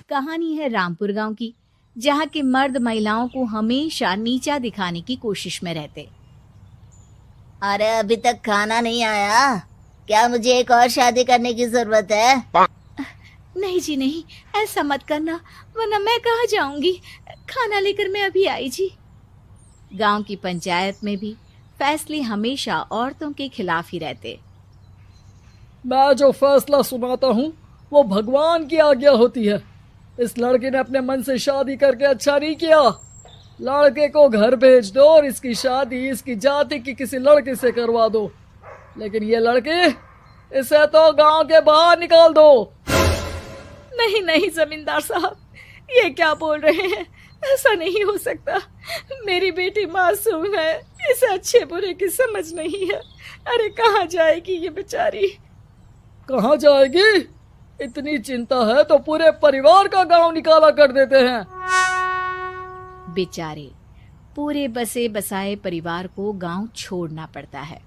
कहानी है रामपुर गांव की, जहां के मर्द महिलाओं को हमेशा नीचा दिखाने की कोशिश में रहते। अरे अभी तक खाना नहीं आया क्या? मुझे एक और शादी करने की जरूरत है। नहीं जी नहीं, ऐसा मत करना, वरना मैं कहाँ जाऊंगी। खाना लेकर मैं अभी आई जी। गांव की पंचायत में भी फैसले हमेशा औरतों के खिलाफ ही रहते। मैं जो फैसला सुनाता हूँ वो भगवान की आज्ञा होती है। इस लड़के ने अपने मन से शादी करके अच्छा नहीं किया। लड़के को घर भेज दो और इसकी शादी इसकी जाति की किसी लड़के से करवा दो। लेकिन ये लड़की, इसे तो गांव के बाहर निकाल दो। नहीं नहीं जमींदार साहब, ये क्या बोल रहे हैं? ऐसा नहीं हो सकता। मेरी बेटी मासूम है, इसे अच्छे बुरे की समझ नहीं है। अरे कहाँ जाएगी ये बेचारी? कहाँ जाएगी? इतनी चिंता है तो पूरे परिवार का गांव निकाला कर देते हैं। बेचारे पूरे बसे बसाए परिवार को गांव छोड़ना पड़ता है।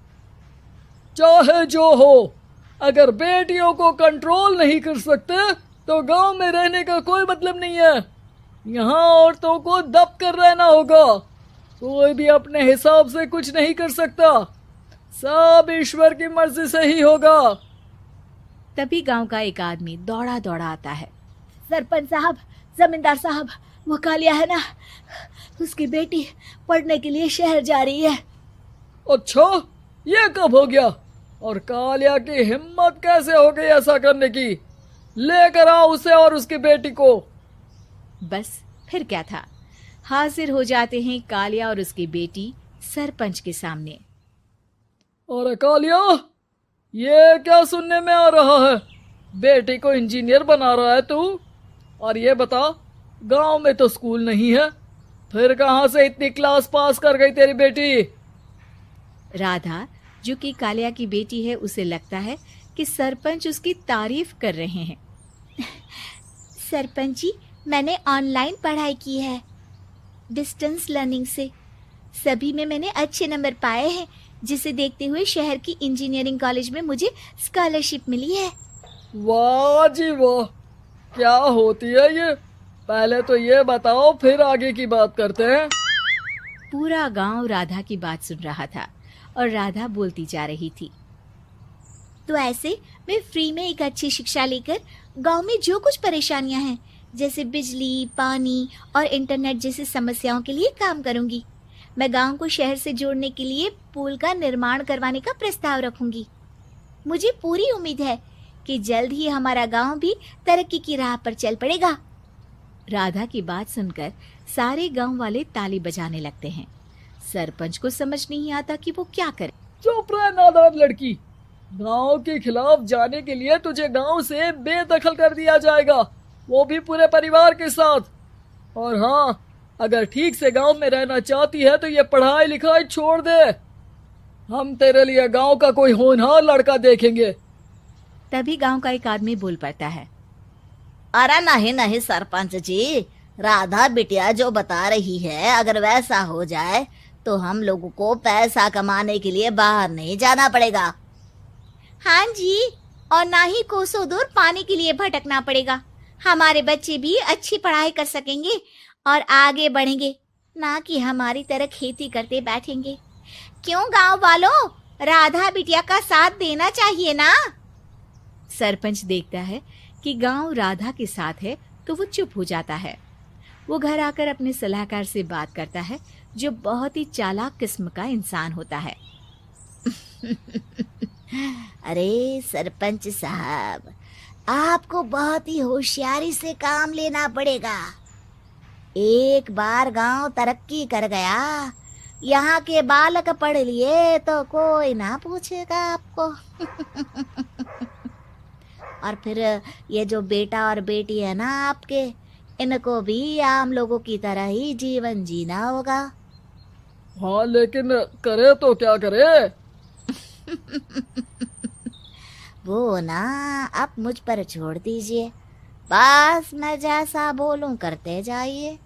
चाहे जो हो, अगर बेटियों को कंट्रोल नहीं कर सकते तो गांव में रहने का कोई मतलब नहीं है। यहाँ औरतों को दब कर रहना होगा। कोई भी अपने हिसाब से कुछ नहीं कर सकता, सब ईश्वर की मर्जी से ही होगा। तभी गांव का एक आदमी दौड़ा दौड़ा आता है। सरपंच साहब, जमींदार साहब, वो कालिया है ना, उसकी बेटी पढ़ने के लिए शहर जा रही है। अच्छा, ये कब हो गया? और कालिया की हिम्मत कैसे हो गई ऐसा करने की? लेकर आओ उसे और उसकी बेटी को। बस फिर क्या था, हाजिर हो जाते हैं कालिया और उसकी बेटी सरपंच के सामने। अरे कालिया, ये क्या सुनने में आ रहा है? बेटी को इंजीनियर बना रहा है तू? और ये बता, गांव में तो स्कूल नहीं है, फिर कहां से इतनी क्लास पास कर गई तेरी बेटी? राधा, जो कि कालिया की बेटी है, उसे लगता है कि सरपंच उसकी तारीफ कर रहे हैं। सरपंच जी, मैंने ऑनलाइन पढ़ाई की है, डिस्टेंस लर्निंग से। सभी में मैंने अच्छे नंबर पाए हैं, जिसे देखते हुए शहर की इंजीनियरिंग कॉलेज में मुझे स्कॉलरशिप मिली है। वाह जी वाह, क्या होती है ये? पहले तो ये बताओ, फिर आगे की बात करते हैं। पूरा गांव राधा की बात सुन रहा था और राधा बोलती जा रही थी। तो ऐसे मैं फ्री में एक अच्छी शिक्षा लेकर गांव में जो कुछ परेशानियां हैं, जैसे बिजली, पानी और इंटरनेट जैसी समस्याओं के लिए काम करूंगी। मैं गांव को शहर से जोड़ने के लिए पुल का निर्माण करवाने का प्रस्ताव रखूंगी। मुझे पूरी उम्मीद है कि जल्द ही हमारा गांव भी तरक्की की राह पर चल पड़ेगा। राधा की बात सुनकर सारे गांव वाले ताली बजाने लगते हैं। सरपंच को समझ नहीं आता कि वो क्या करे। चुप रह नादान लड़की, गांव के खिलाफ जाने के लिए तुझे गांव से बेदखल कर दिया जाएगा, वो भी पूरे परिवार के साथ। और हाँ, अगर ठीक से गांव में रहना चाहती है तो ये पढ़ाई लिखाई छोड़ दे। हम तेरे लिए गांव का कोई होनहार लड़का देखेंगे। तभी गांव का एक आदमी बोल पड़ता है। अरे नहीं नहीं सरपंच जी, राधा बिटिया जो बता रही है, अगर वैसा हो जाए तो हम लोगों को पैसा कमाने के लिए बाहर नहीं जाना पड़ेगा। हाँ जी, और ना ही कोसों दूर पानी के लिए भटकना पड़ेगा। हमारे बच्चे भी अच्छी पढ़ाई कर सकेंगे और आगे बढ़ेंगे, ना कि हमारी तरह खेती करते बैठेंगे। क्यों गांव वालों, राधा बिटिया का साथ देना चाहिए ना। सरपंच देखता है कि गांव राधा के साथ है तो वो चुप हो जाता है। वो घर आकर अपने सलाहकार से बात करता है, जो बहुत ही चालाक किस्म का इंसान होता है। अरे सरपंच साहब, आपको बहुत ही होशियारी से काम लेना पड़ेगा। एक बार गांव तरक्की कर गया, यहाँ के बालक पढ़ लिए तो कोई ना पूछेगा आपको। और फिर ये जो बेटा और बेटी है ना आपके, इनको भी आम लोगों की तरह ही जीवन जीना होगा। हाँ, लेकिन करे तो क्या करे? वो ना आप मुझ पर छोड़ दीजिए, बस मैं जैसा बोलूं करते जाइए।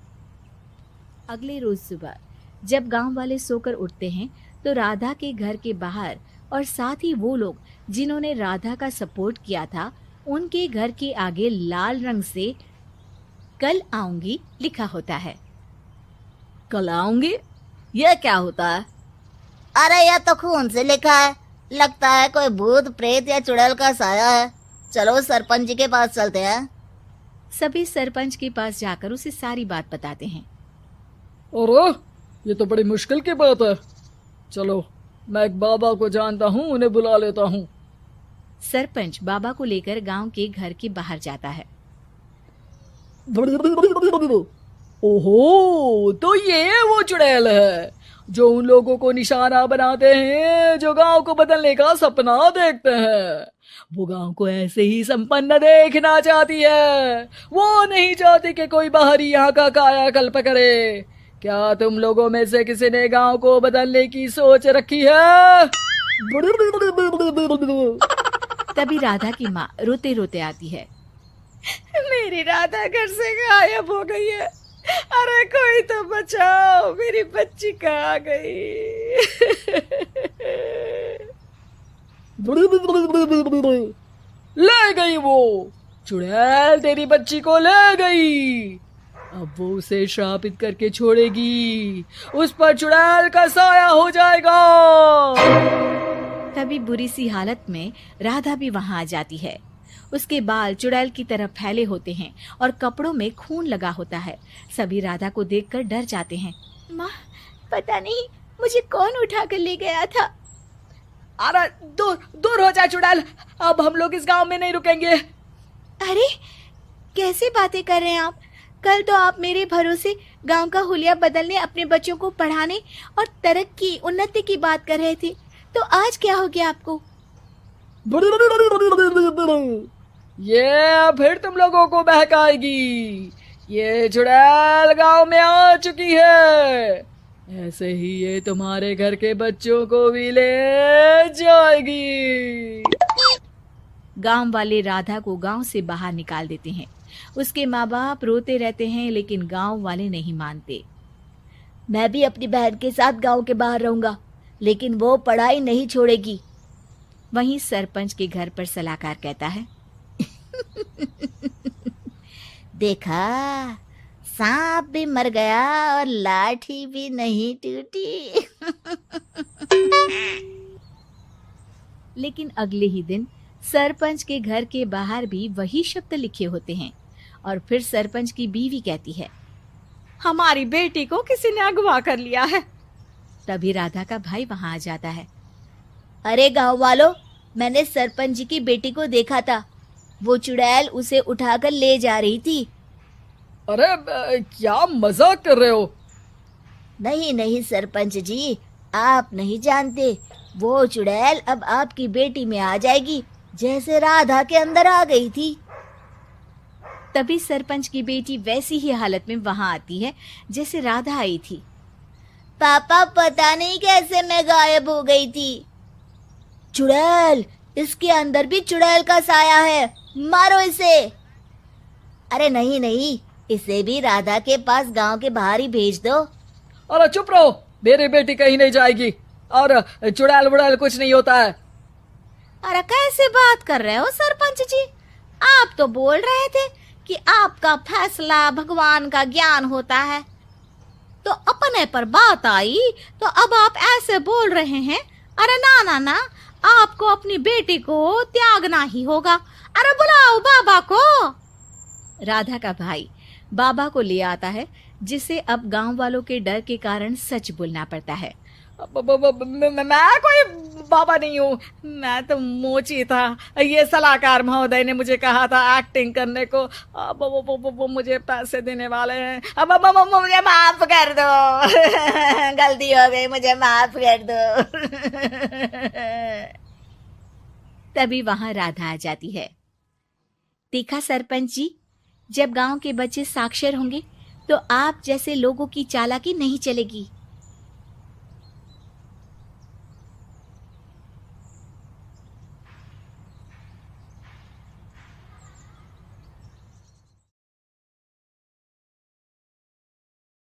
अगले रोज सुबह जब गांव वाले सोकर उठते हैं तो राधा के घर के बाहर और साथ ही वो लोग जिन्होंने राधा का सपोर्ट किया था, उनके घर के आगे लाल रंग से कल आऊंगी लिखा होता है। कल आऊंगी, यह क्या होता है? अरे यह तो खून से लिखा है, लगता है कोई भूत प्रेत या चुड़ैल का साया है। चलो सरपंच जी के पास चलते हैं। सभी सरपंच के पास जाकर उसे सारी बात बताते हैं। अरे ये तो बड़ी मुश्किल की बात है। चलो मैं एक बाबा को जानता हूँ, उन्हें बुला लेता हूँ। सरपंच बाबा को लेकर गांव के घर के बाहर जाता है। ओहो, तो ये वो चुड़ैल है जो उन लोगों को निशाना बनाते हैं जो गांव को बदलने का सपना देखते हैं। वो गांव को ऐसे ही संपन्न देखना चाहती है, वो नहीं चाहती कि कोई बाहरी यहाँ का कायाकल्प करे। क्या तुम लोगों में से किसी ने गांव को बदलने की सोच रखी है? तभी राधा की माँ रोते रोते आती है। मेरी राधा घर से गायब हो गई है। अरे कोई तो बचाओ, मेरी बच्ची कहाँ गई? ले गई वो चुड़ैल, तेरी बच्ची को ले गई। अब वो उसे श्रापित करके छोड़ेगी, उस पर चुड़ैल का साया हो जाएगा। तभी बुरी सी हालत में राधा भी वहां आ जाती है। उसके बाल चुड़ैल की तरह फैले होते हैं और कपड़ों में खून लगा होता है। सभी राधा को देखकर डर जाते हैं। माँ, पता नहीं मुझे कौन उठा कर ले गया था। अरे दूर दूर हो जा चुड़ैल, अब हम लोग इस गांव में नहीं रुकेंगे। अरे कैसे बातें कर रहे हैं आप? कल तो आप मेरे भरोसे गांव का हुलिया बदलने, अपने बच्चों को पढ़ाने और तरक्की उन्नति की बात कर रहे थे, तो आज क्या हो गया आपको? ये फिर तुम लोगों को बहकाएगी। ये चुड़ैल गांव में आ चुकी है, ऐसे ही ये तुम्हारे घर के बच्चों को भी ले जाएगी। गांव वाले राधा को गांव से बाहर निकाल देते हैं। उसके माँ बाप रोते रहते हैं, लेकिन गांव वाले नहीं मानते। मैं भी अपनी बहन के साथ गांव के बाहर रहूंगा, लेकिन वो पढ़ाई नहीं छोड़ेगी। वहीं सरपंच के घर पर सलाहकार कहता है। देखा, सांप भी मर गया और लाठी भी नहीं टूटी। लेकिन अगले ही दिन सरपंच के घर के बाहर भी वही शब्द लिखे होते हैं। और फिर सरपंच की बीवी कहती है, हमारी बेटी को किसी ने अगवा कर लिया है। तभी राधा का भाई वहां आ जाता है। अरे गांव वालों, मैंने सरपंच जी की बेटी को देखा था। वो चुड़ैल उसे उठाकर ले जा रही थी। अरे क्या मजाक कर रहे हो? नहीं नहीं सरपंच जी, आप नहीं जानते। वो चुड़ैल अब आपकी बेटी में आ जाएगी, जैसे राधा के अंदर आ गई थी। तभी सरपंच की बेटी वैसी ही हालत में वहां आती है जैसे राधा आई थी। पापा, पता नहीं कैसे मैं गायब हो गई थी। चुड़ैल, इसके अंदर भी चुड़ैल का साया है, मारो इसे। अरे नहीं नहीं, इसे भी राधा के पास गांव के बाहर ही भेज दो। अरे चुप रहो, मेरी बेटी कहीं नहीं जाएगी और चुड़ैल वुड़ैल कुछ नहीं होता है। अरे कैसे बात कर रहे हो सरपंच जी? आप तो बोल रहे थे कि आपका फैसला भगवान का ज्ञान होता है, तो अपने पर बात आई तो अब आप ऐसे बोल रहे हैं। अरे ना ना ना, आपको अपनी बेटी को त्यागना ही होगा। अरे बुलाओ बाबा को। राधा का भाई बाबा को ले आता है, जिसे अब गांव वालों के डर के कारण सच बोलना पड़ता है। मैं कोई बाबा नहीं हूँ, मैं तो मोची था। ये सलाहकार महोदय ने मुझे कहा था एक्टिंग करने को। अब वो मुझे पैसे देने वाले हैं। अब मुझे माफ कर दो। गलती हो गई, मुझे माफ कर दो। तभी वहां राधा आ जाती है। देखा सरपंच जी, जब गांव के बच्चे साक्षर होंगे तो आप जैसे लोगों की चालाकी नहीं चलेगी।